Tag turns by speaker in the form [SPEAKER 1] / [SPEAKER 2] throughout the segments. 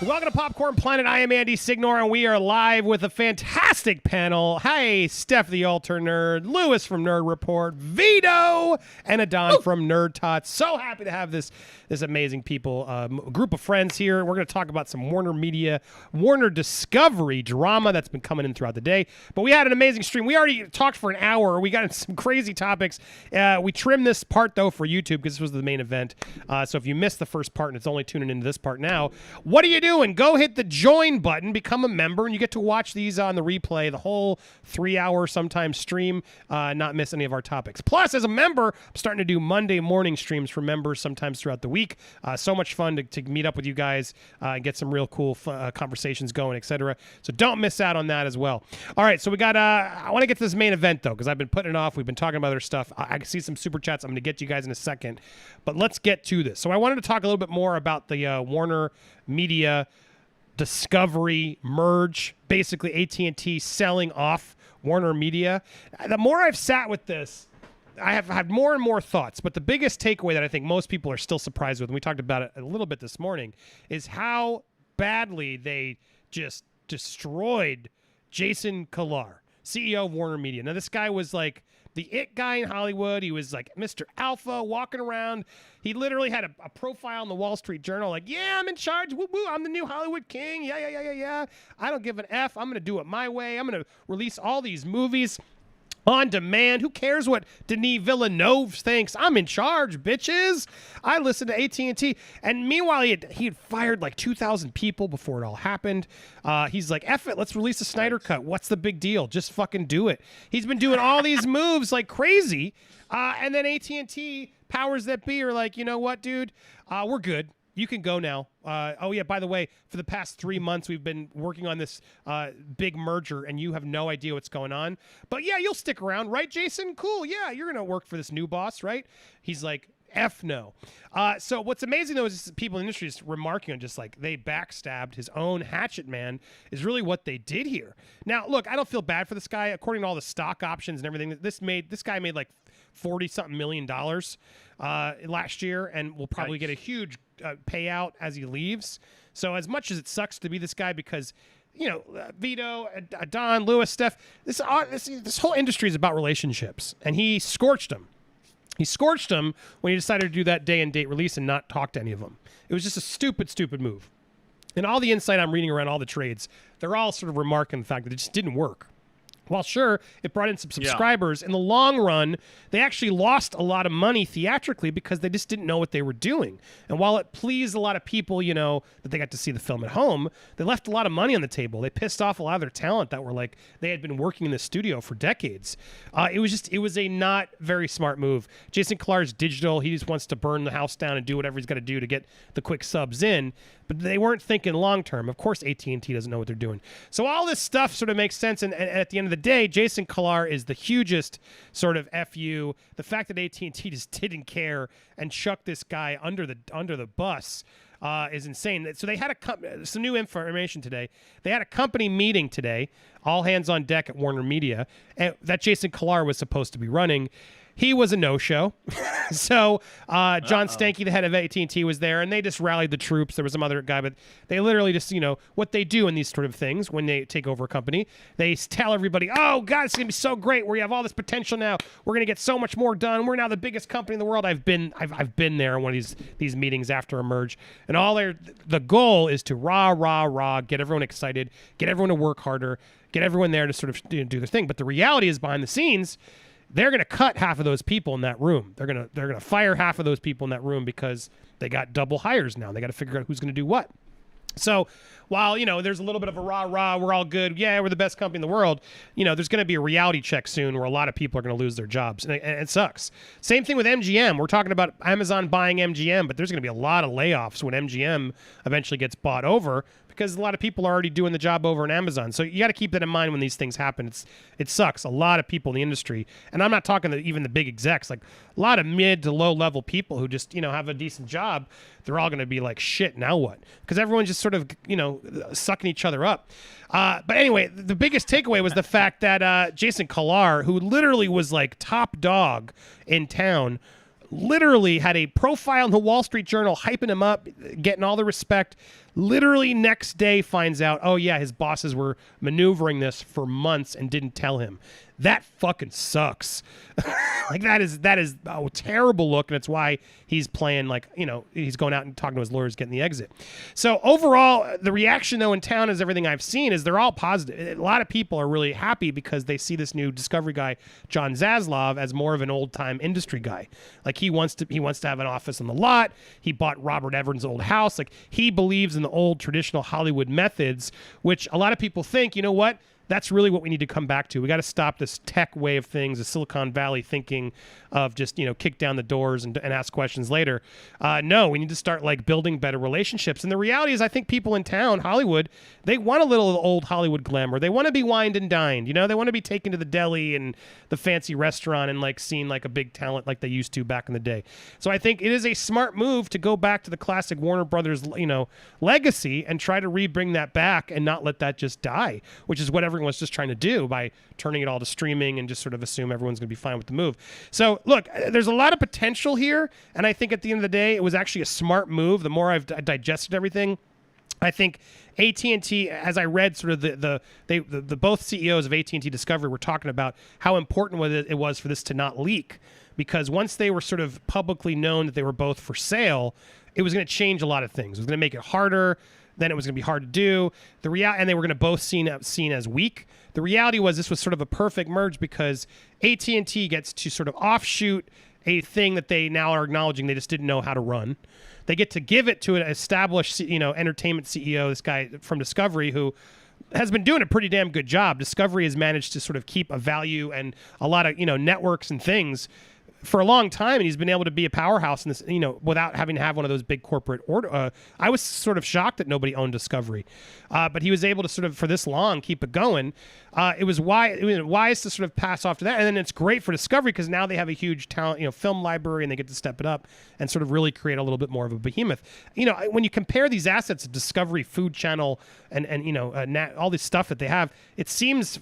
[SPEAKER 1] Welcome to Popcorn Planet. I am Andy Signore, and we are live with a fantastic panel. Hi, Steph the Alter Nerd, Lewis from Nerd Report, Vito, and Adon from Nerd Tots. So happy to have this amazing people, group of friends here. We're going to talk about some Warner Media, Warner Discovery drama that's been coming in throughout the day. But we had an amazing stream. We already talked for an hour. We got into some crazy topics. We trimmed this part, though, for YouTube because this was the main event. So if you missed the first part and it's only tuning into this part now, what are you doing? Go hit the join button, become a member, and you get to watch these on the replay, the whole 3-hour sometimes stream, not miss any of our topics. Plus, as a member, I'm starting to do Monday morning streams for members sometimes throughout the week. So much fun to meet up with you guys and get some real cool conversations going, etc. So don't miss out on that as well. All right, so we got, I want to get to this main event, though, because I've been putting it off. We've been talking about other stuff. I can see some super chats. I'm going to get to you guys in a second. But let's get to this. So I wanted to talk a little bit more about the Warner Media Discovery merge, basically AT&T selling off Warner Media. The more I've sat with this, I have had more and more thoughts, but the biggest takeaway that I think most people are still surprised with, and we talked about it a little bit this morning, is how badly they just destroyed Jason Kilar, CEO of Warner Media. Now, this guy was like the it guy in Hollywood. He was like Mr. Alpha walking around. He literally had a profile in the Wall Street Journal like, yeah, I'm in charge. Woo woo. I'm the new Hollywood king. Yeah. I don't give an F. I'm going to do it my way. I'm going to release all these movies on demand. Who cares what Denis Villeneuve thinks? I'm in charge, bitches. I listen to AT&T. And meanwhile, he had fired like 2,000 people before it all happened. He's like, F it, let's release a Snyder Cut. What's the big deal? Just fucking do it. He's been doing all these moves like crazy. And then AT&T powers that be are like, you know what, dude? We're good. You can go now. Oh, yeah, by the way, for the past 3 months, we've been working on this big merger, and you have no idea what's going on. But, yeah, you'll stick around, right, Jason? Cool, yeah, you're going to work for this new boss, right? He's like, F no. So what's amazing, though, is people in the industry is remarking on just like they backstabbed his own hatchet man is really what they did here. Now, look, I don't feel bad for this guy. According to all the stock options and everything, this guy made like $40-something million last year and will probably get a huge payout as he leaves. So as much as it sucks to be this guy because, you know, Vito, Don, Lewis, Steph, this whole industry is about relationships, and he scorched them. He scorched them when he decided to do that day and date release and not talk to any of them. It was just a stupid move. And all the insight I'm reading around all the trades, they're all sort of remarking the fact that it just didn't work. While sure, it brought in some subscribers, in the long run, they actually lost a lot of money theatrically because they just didn't know what they were doing. And while it pleased a lot of people, you know, that they got to see the film at home, they left a lot of money on the table. They pissed off a lot of their talent that were like, they had been working in the studio for decades. It was a not very smart move. Jason Kilar's digital. He just wants to burn the house down and do whatever he's got to do to get the quick subs in. But they weren't thinking long term. Of course, AT&T doesn't know what they're doing. So all this stuff sort of makes sense. And at the end of the day, Jason Kilar is the hugest sort of FU. The fact that AT&T just didn't care and chucked this guy under the bus is insane. So they had some new information today. They had a company meeting today, all hands on deck at Warner Media, that Jason Kilar was supposed to be running. He was a no-show. So John Stanky, the head of AT&T, was there, and they just rallied the troops. There was some other guy, but they literally just, you know, what they do in these sort of things when they take over a company, they tell everybody, oh, God, it's going to be so great. We have all this potential now. We're going to get so much more done. We're now the biggest company in the world. I've been there in one of these meetings after a merge, and the goal is to rah, get everyone excited, get everyone to work harder, get everyone there to sort of do their thing. But the reality is behind the scenes, they're going to cut half of those people in that room. They're going to fire half of those people in that room because they got double hires now. They got to figure out who's going to do what. So while, you know, there's a little bit of a rah, we're all good. Yeah, we're the best company in the world. You know, there's going to be a reality check soon where a lot of people are going to lose their jobs. And it sucks. Same thing with MGM. We're talking about Amazon buying MGM, but there's going to be a lot of layoffs when MGM eventually gets bought over because a lot of people are already doing the job over in Amazon. So you got to keep that in mind when these things happen. It sucks. A lot of people in the industry, and I'm not talking even the big execs, like a lot of mid to low level people who just, you know, have a decent job. They're all going to be like, shit, now what? Because everyone's just sort of, you know, sucking each other up. But anyway, the biggest takeaway was the fact that Jason Kilar, who literally was like top dog in town, literally had a profile in the Wall Street Journal hyping him up, getting all the respect. Literally next day finds out, oh yeah, his bosses were maneuvering this for months and didn't tell him. That fucking sucks. Like that is a terrible look, and it's why he's playing like, he's going out and talking to his lawyers, getting the exit. So overall, the reaction though in town is everything I've seen is they're all positive. A lot of people are really happy because they see this new Discovery guy, John Zaslav, as more of an old time industry guy. Like he wants to have an office on the lot. He bought Robert Evans' old house. Like he believes in the old traditional Hollywood methods, which a lot of people think, you know what? That's really what we need to come back to. We got to stop this tech way of things, the Silicon Valley thinking of just, kick down the doors and ask questions later. No, we need to start like building better relationships. And the reality is I think people in town, Hollywood, they want a little old Hollywood glamour. They want to be wined and dined. They want to be taken to the deli and the fancy restaurant and like seen like a big talent like they used to back in the day. So I think it is a smart move to go back to the classic Warner Brothers, legacy and try to rebring that back and not let that just die, which is what everyone was just trying to do by turning it all to streaming and just sort of assume everyone's going to be fine with the move. So look, there's a lot of potential here, and I think at the end of the day, it was actually a smart move. The more I've digested everything, I think AT&T, as I read sort of the both CEOs of AT&T Discovery were talking about how important it was for this to not leak, because once they were sort of publicly known that they were both for sale, it was going to change a lot of things. It was going to make it harder. Then it was going to be hard to do. And they were going to both seen as weak. The reality was this was sort of a perfect merge because AT&T gets to sort of offshoot a thing that they now are acknowledging they just didn't know how to run. They get to give it to an established, entertainment CEO, this guy from Discovery, who has been doing a pretty damn good job. Discovery has managed to sort of keep a value and a lot of, networks and things for a long time, and he's been able to be a powerhouse in this, without having to have one of those big corporate order. I was sort of shocked that nobody owned Discovery, but he was able to sort of, for this long, keep it going. It was wise to sort of pass off to that, and then it's great for Discovery because now they have a huge talent, film library, and they get to step it up and sort of really create a little bit more of a behemoth. When you compare these assets, Discovery, Food Channel, and all this stuff that they have, it seems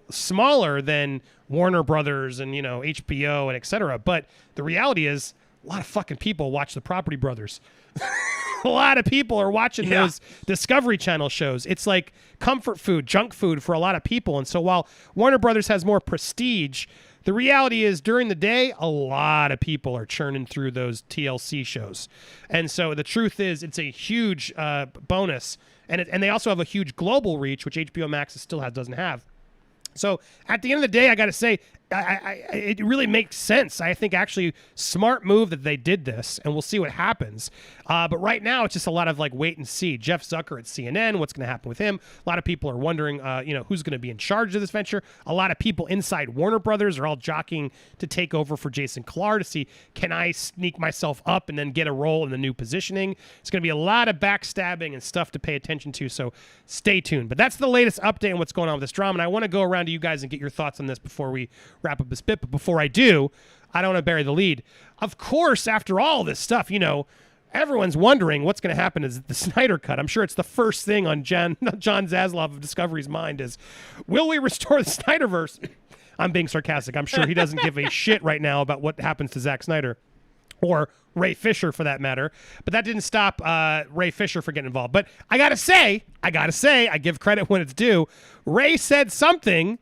[SPEAKER 1] smaller than Warner Brothers and HBO and etc. But the reality is a lot of fucking people watch the Property Brothers. A lot of people are watching those Discovery Channel shows. It's like comfort food, junk food for a lot of people. And so while Warner Brothers has more prestige, the reality is during the day, a lot of people are churning through those TLC shows. And so the truth is it's a huge bonus. And they also have a huge global reach, which HBO Max still doesn't have. So at the end of the day, I got to say, it really makes sense. I think actually smart move that they did this, and we'll see what happens. But right now, it's just a lot of like wait and see. Jeff Zucker at CNN, what's going to happen with him? A lot of people are wondering, who's going to be in charge of this venture. A lot of people inside Warner Brothers are all jockeying to take over for Jason Kilar to see, can I sneak myself up and then get a role in the new positioning? It's going to be a lot of backstabbing and stuff to pay attention to, so stay tuned. But that's the latest update on what's going on with this drama, and I want to go around to you guys and get your thoughts on this before we wrap up this bit. But before I do, I don't want to bury the lead. Of course, after all this stuff, everyone's wondering what's going to happen is the Snyder Cut. I'm sure it's the first thing on John Zaslav of Discovery's mind is, will we restore the Snyderverse? I'm being sarcastic. I'm sure he doesn't give a shit right now about what happens to Zack Snyder or Ray Fisher for that matter. But that didn't stop Ray Fisher from getting involved. But I got to say, I give credit when it's due. Ray said something.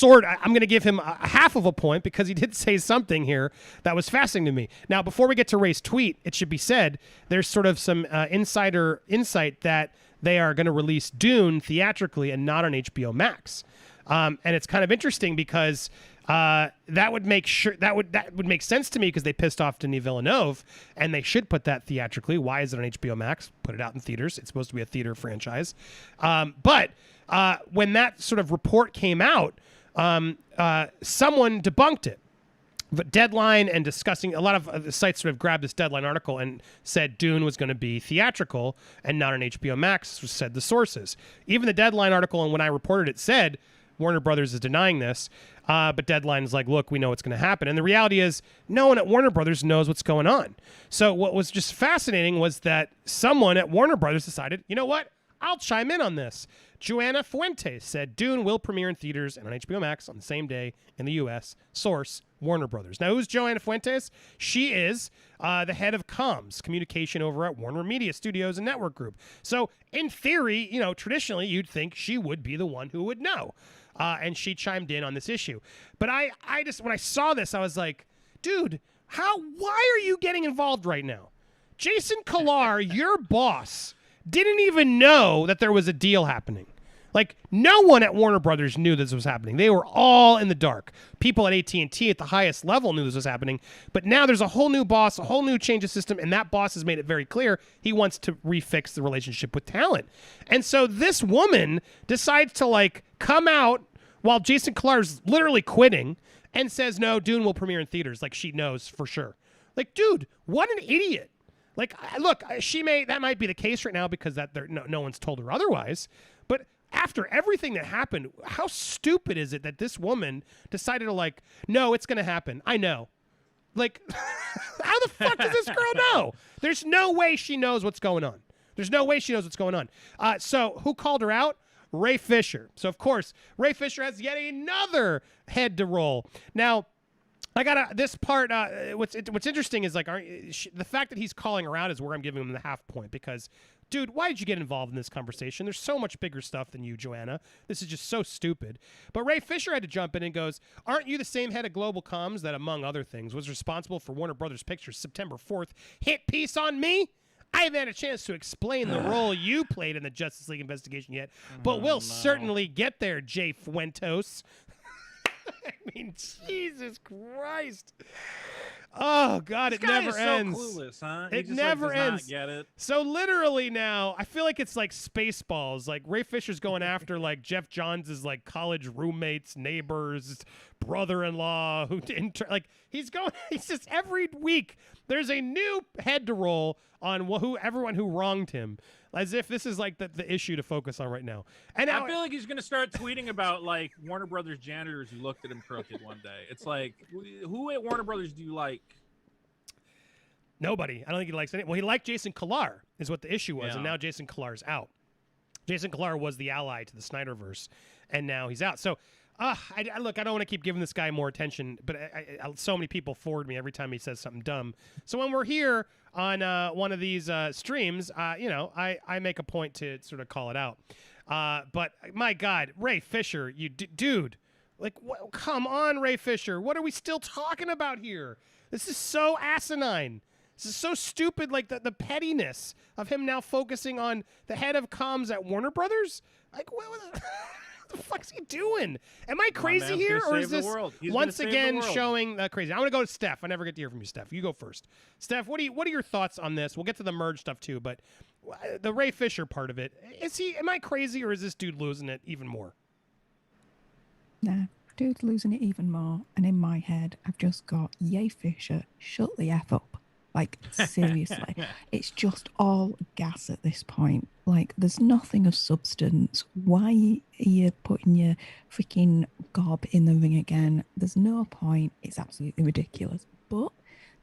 [SPEAKER 1] I'm going to give him a half of a point because he did say something here that was fascinating to me. Now, before we get to Ray's tweet, it should be said there's sort of some insider insight that they are going to release Dune theatrically and not on HBO Max. And it's kind of interesting because that would make sense to me because they pissed off Denis Villeneuve, and they should put that theatrically. Why is it on HBO Max? Put it out in theaters. It's supposed to be a theater franchise. But when that sort of report came out, someone debunked it. But Deadline and discussing, a lot of the sites sort of grabbed this Deadline article and said Dune was going to be theatrical and not on HBO Max, said the sources. Even the Deadline article, and when I reported it, said Warner Brothers is denying this, but Deadline is like, look, we know what's going to happen. And the reality is no one at Warner Brothers knows what's going on. So what was just fascinating was that someone at Warner Brothers decided, you know what? I'll chime in on this. Joanna Fuentes said Dune will premiere in theaters and on HBO Max on the same day in the U.S. Source, Warner Brothers. Now, who's Joanna Fuentes? She is the head of comms, communication over at Warner Media Studios and Network Group. So, in theory, traditionally, you'd think she would be the one who would know. And she chimed in on this issue. But I just, when I saw this, I was like, dude, why are you getting involved right now? Jason Kilar, your boss, didn't even know that there was a deal happening. Like, no one at Warner Brothers knew this was happening. They were all in the dark. People at AT&T at the highest level knew this was happening. But now there's a whole new boss, a whole new change of system, and that boss has made it very clear he wants to refix the relationship with talent. And so this woman decides to, come out while Jason Kilar's literally quitting and says, no, Dune will premiere in theaters. Like, she knows for sure. Like, dude, what an idiot. Like, look, that might be the case right now because no one's told her otherwise. But after everything that happened, how stupid is it that this woman decided to no, it's going to happen. I know. Like, how the fuck does this girl know? There's no way she knows what's going on. So who called her out? Ray Fisher. So, of course, Ray Fisher has yet another head to roll. Now, this part, what's interesting is the fact that he's calling her out is where I'm giving him the half point because, dude, why did you get involved in this conversation? There's so much bigger stuff than you, Joanna. This is just so stupid. But Ray Fisher had to jump in and goes, aren't you the same head of global comms that, among other things, was responsible for Warner Brothers Pictures' September 4th hit piece on me? I haven't had a chance to explain the role you played in the Justice League investigation yet, but we'll certainly get there, Jay Fuentos. I mean, Jesus Christ. Oh, God, it never ends.
[SPEAKER 2] So clueless, huh?
[SPEAKER 1] It never ends.
[SPEAKER 2] Not get it.
[SPEAKER 1] So literally now, I feel like it's like Spaceballs. Like Ray Fisher's going after Jeff Johns' college roommates, neighbors, brother-in-law. He's just every week there's a new head to roll on everyone who wronged him. As if this is the issue to focus on right now. And now,
[SPEAKER 2] I feel like he's going to start tweeting about Warner Brothers janitors who looked at him crooked one day. It's who at Warner Brothers do you like?
[SPEAKER 1] Nobody. I don't think he likes any. Well, he liked Jason Kilar is what the issue was,
[SPEAKER 2] yeah.
[SPEAKER 1] and now Jason Kilar's out. Jason Kilar was the ally to the Snyderverse, and now he's out. So, look, I don't want to keep giving this guy more attention, but so many people forward me every time he says something dumb. So when we're here on one of these streams, I make a point to sort of call it out. But my God, Ray Fisher, you dude, come on, Ray Fisher. What are we still talking about here? This is so asinine. This is so stupid, the pettiness of him now focusing on the head of comms at Warner Brothers. What the fuck's he doing? Am I crazy here, or is this once again showing crazy? I'm gonna go to Steph. I never get to hear from you, Steph. You go first. Steph, what are your thoughts on this? We'll get to the merge stuff too, but the Ray Fisher part of it, am I crazy, or is this dude losing it even more?
[SPEAKER 3] Nah, dude's losing it even more, and in my head, I've just got, yay Fisher, shut the F up. Seriously, it's just all gas at this point. There's nothing of substance. Why are you putting your freaking gob in the ring again? There's no point. It's absolutely ridiculous. But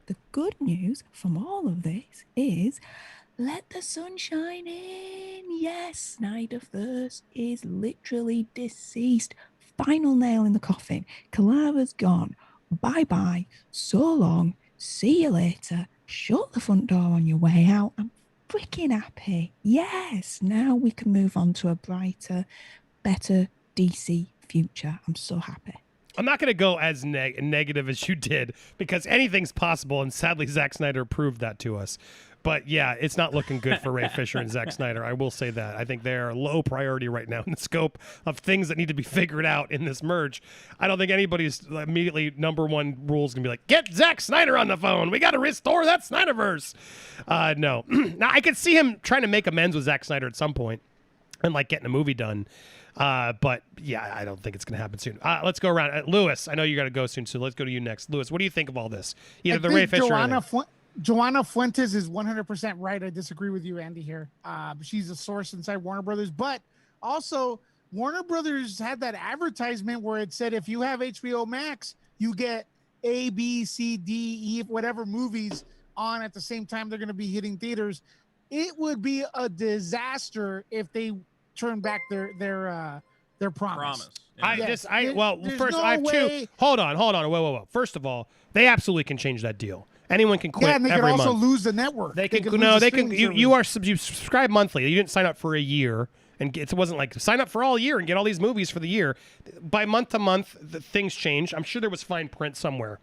[SPEAKER 3] the good news from all of this is let the sun shine in. Yes, Snyderverse is literally deceased. Final nail in the coffin. Kalara's gone. Bye-bye. So long. See you later. Shut the front door on your way out. I'm freaking happy. Yes, now we can move on to a brighter, better DC future. I'm so happy.
[SPEAKER 1] I'm not going to go as negative as you did because anything's possible, and sadly, Zack Snyder proved that to us. But yeah, it's not looking good for Ray Fisher and Zack Snyder. I will say that. I think they're low priority right now in the scope of things that need to be figured out in this merge. I don't think anybody's immediately number one rule is going to be get Zack Snyder on the phone. We got to restore that Snyderverse. No. Now, I could see him trying to make amends with Zack Snyder at some point and getting a movie done. But yeah, I don't think it's going to happen soon. Let's go around. Lewis, I know you got to go soon, so let's go to you next. Lewis, what do you think of all this? Either the Ray Fisher
[SPEAKER 4] Joanna Fuentes is 100% right. I disagree with you, Andy, here. She's a source inside Warner Brothers, but also Warner Brothers had that advertisement where it said if you have HBO Max, you get A, B, C, D, E, whatever movies on at the same time they're going to be hitting theaters. it would be a disaster if they turn back their promise.
[SPEAKER 2] Yeah.
[SPEAKER 1] First I have two. Hold on. Whoa. First of all, they absolutely can change that deal. Anyone can quit.
[SPEAKER 4] Yeah, and they
[SPEAKER 1] every
[SPEAKER 4] could also
[SPEAKER 1] month.
[SPEAKER 4] lose the network.
[SPEAKER 1] They can.
[SPEAKER 4] lose
[SPEAKER 1] No,
[SPEAKER 4] the
[SPEAKER 1] they can.
[SPEAKER 4] streaming
[SPEAKER 1] You
[SPEAKER 4] service.
[SPEAKER 1] you subscribe monthly. You didn't sign up for a year, and it wasn't like sign up for all year and get all these movies for the year. By month to month, things change. I'm sure there was fine print somewhere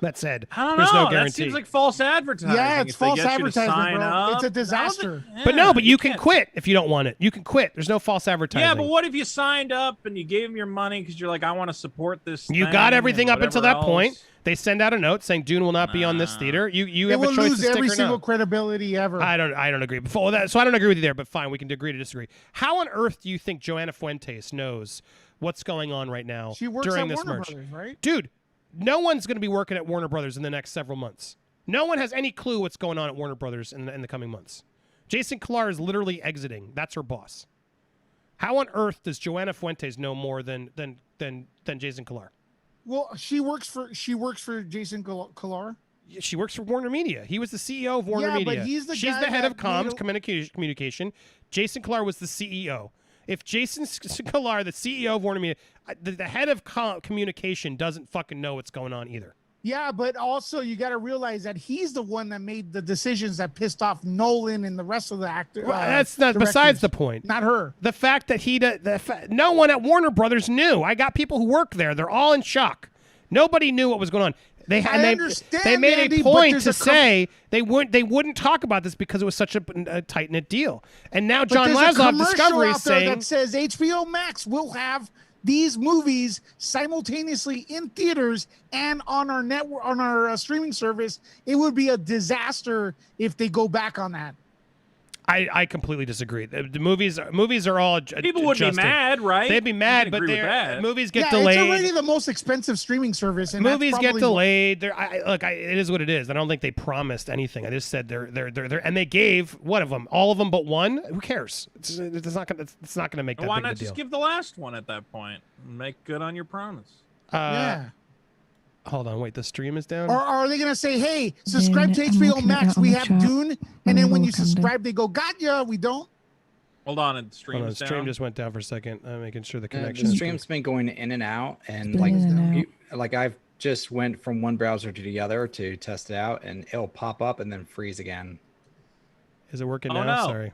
[SPEAKER 1] that said
[SPEAKER 2] I don't
[SPEAKER 1] there's
[SPEAKER 2] know.
[SPEAKER 1] no guarantee.
[SPEAKER 2] That seems like false advertising.
[SPEAKER 4] Yeah, it's
[SPEAKER 2] if they
[SPEAKER 4] false
[SPEAKER 2] get you to
[SPEAKER 4] advertisement,
[SPEAKER 2] sign
[SPEAKER 4] bro.
[SPEAKER 2] up.
[SPEAKER 4] It's a disaster.
[SPEAKER 1] But you can
[SPEAKER 2] can't.
[SPEAKER 1] quit if you don't want it. You can quit. There's no false advertising.
[SPEAKER 2] Yeah, but what if you signed up and you gave them your money because you're like, I want to support this?
[SPEAKER 1] You
[SPEAKER 2] thing
[SPEAKER 1] got everything
[SPEAKER 2] and
[SPEAKER 1] up until
[SPEAKER 2] whatever
[SPEAKER 1] that point.
[SPEAKER 2] else?
[SPEAKER 1] They send out a note saying Dune will not be on this theater. You
[SPEAKER 4] It
[SPEAKER 1] have a
[SPEAKER 4] will
[SPEAKER 1] choice
[SPEAKER 4] lose
[SPEAKER 1] to stick
[SPEAKER 4] every
[SPEAKER 1] or
[SPEAKER 4] single
[SPEAKER 1] not.
[SPEAKER 4] credibility ever.
[SPEAKER 1] I don't agree. So I don't agree with you there. But fine, we can agree to disagree. How on earth do you think Joanna Fuentes knows what's going on right now
[SPEAKER 4] She works
[SPEAKER 1] during
[SPEAKER 4] at
[SPEAKER 1] this
[SPEAKER 4] Warner
[SPEAKER 1] merge?
[SPEAKER 4] Brothers, right?
[SPEAKER 1] Dude, no one's going to be working at Warner Brothers in the next several months. No one has any clue what's going on at Warner Brothers in the coming months. Jason Kilar is literally exiting. That's her boss. How on earth does Joanna Fuentes know more than Jason Kilar?
[SPEAKER 4] Well, she works for Jason Kilar.
[SPEAKER 1] She works for Warner Media. He was the CEO of Warner
[SPEAKER 4] Yeah,
[SPEAKER 1] Media.
[SPEAKER 4] but he's the
[SPEAKER 1] She's
[SPEAKER 4] guy
[SPEAKER 1] the head
[SPEAKER 4] that
[SPEAKER 1] of comms,
[SPEAKER 4] made
[SPEAKER 1] communication. Jason Kilar was the CEO. If Jason Kilar, the CEO of Warner Media, the head of communication doesn't fucking know what's going on either.
[SPEAKER 4] Yeah, but also you got to realize that he's the one that made the decisions that pissed off Nolan and the rest of the actors.
[SPEAKER 1] Well, that's not besides the point.
[SPEAKER 4] Not her.
[SPEAKER 1] The fact that no one at Warner Brothers knew. I got people who work there. They're all in shock. Nobody knew what was going on. They
[SPEAKER 4] understand,
[SPEAKER 1] made
[SPEAKER 4] Andy,
[SPEAKER 1] a
[SPEAKER 4] but
[SPEAKER 1] point
[SPEAKER 4] there's
[SPEAKER 1] to
[SPEAKER 4] a
[SPEAKER 1] say they wouldn't talk about this because it was such a tight knit deal. And now
[SPEAKER 4] But
[SPEAKER 1] John
[SPEAKER 4] there's a
[SPEAKER 1] Laszlo of
[SPEAKER 4] commercial
[SPEAKER 1] Discovery is
[SPEAKER 4] out there
[SPEAKER 1] saying
[SPEAKER 4] that says HBO Max will have these movies simultaneously in theaters and on our network, on our streaming service. It would be a disaster if they go back on that.
[SPEAKER 1] I completely disagree. The movies are all
[SPEAKER 2] People would be
[SPEAKER 1] adjusted.
[SPEAKER 2] mad, right?
[SPEAKER 1] They'd be
[SPEAKER 2] You
[SPEAKER 1] mad,
[SPEAKER 2] can
[SPEAKER 1] but
[SPEAKER 2] agree with that.
[SPEAKER 1] movies get
[SPEAKER 4] Yeah,
[SPEAKER 1] delayed.
[SPEAKER 4] it's already the most expensive streaming service. And
[SPEAKER 1] Movies
[SPEAKER 4] that's
[SPEAKER 1] get
[SPEAKER 4] probably
[SPEAKER 1] delayed. It is what it is. I don't think they promised anything. I just said they're and they gave what of them? All of them but one. Who cares? It's not gonna make that
[SPEAKER 2] Why
[SPEAKER 1] big
[SPEAKER 2] not
[SPEAKER 1] of a
[SPEAKER 2] just
[SPEAKER 1] deal.
[SPEAKER 2] give the last one at that point and make good on your promise?
[SPEAKER 4] Yeah.
[SPEAKER 1] Hold on, wait. The stream is down.
[SPEAKER 4] Or are they going to say, hey, subscribe to
[SPEAKER 3] I'm
[SPEAKER 4] HBO
[SPEAKER 3] looking at
[SPEAKER 4] Max.
[SPEAKER 3] it on
[SPEAKER 4] We
[SPEAKER 3] the
[SPEAKER 4] have
[SPEAKER 3] chat.
[SPEAKER 4] Dune.
[SPEAKER 3] Let
[SPEAKER 4] And
[SPEAKER 3] me
[SPEAKER 4] then when
[SPEAKER 3] have a
[SPEAKER 4] you
[SPEAKER 3] look under.
[SPEAKER 4] subscribe, they go, got ya. We don't.
[SPEAKER 2] Hold on, and the stream
[SPEAKER 1] Hold on,
[SPEAKER 2] is
[SPEAKER 1] the stream
[SPEAKER 2] down.
[SPEAKER 1] just went down for a second. I'm making sure the
[SPEAKER 5] The
[SPEAKER 1] connection. is
[SPEAKER 5] stream's been going in and out, and
[SPEAKER 3] Been
[SPEAKER 5] like
[SPEAKER 3] in and out.
[SPEAKER 5] like I've just went from one browser to the other to test it out, and it'll pop up and then freeze again.
[SPEAKER 1] Is it working
[SPEAKER 2] Oh,
[SPEAKER 1] now?
[SPEAKER 2] no.
[SPEAKER 1] Sorry.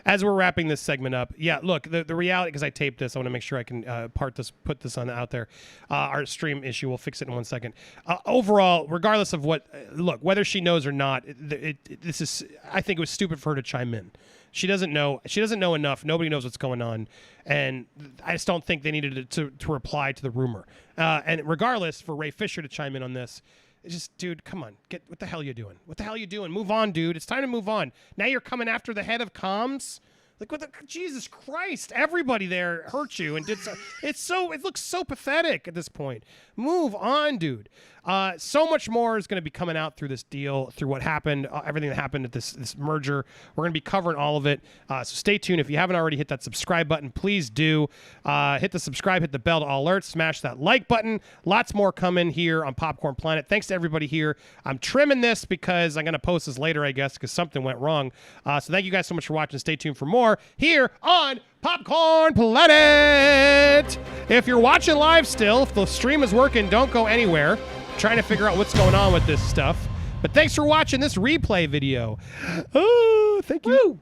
[SPEAKER 1] As we're wrapping this segment up, yeah. Look, the reality, because I taped this, I want to make sure I can put this on out there. Our stream issue, we'll fix it in 1 second. Overall, regardless of what, look, whether she knows or not, this is. I think it was stupid for her to chime in. She doesn't know. She doesn't know enough. Nobody knows what's going on, and I just don't think they needed to reply to the rumor. And regardless, for Ray Fisher to chime in on this. It's just, dude, come on. What the hell are you doing? What the hell are you doing? Move on, dude. It's time to move on. Now you're coming after the head of comms? Like, Jesus Christ. Everybody there hurt you and did so. It looks so pathetic at this point. Move on, dude. So much more is going to be coming out through this deal, through what happened, everything that happened at this merger. We're going to be covering all of it. So stay tuned. If you haven't already hit that subscribe button, please do. Hit the subscribe, hit the bell to all alerts, smash that like button. Lots more coming here on Popcorn Planet. Thanks to everybody here. I'm trimming this because I'm going to post this later, I guess, because something went wrong. So thank you guys so much for watching. Stay tuned for more here on Popcorn Planet. If you're watching live still, if the stream is working, don't go anywhere. Trying to figure out what's going on with this stuff. But thanks for watching this replay video. Oh, thank you. Woo.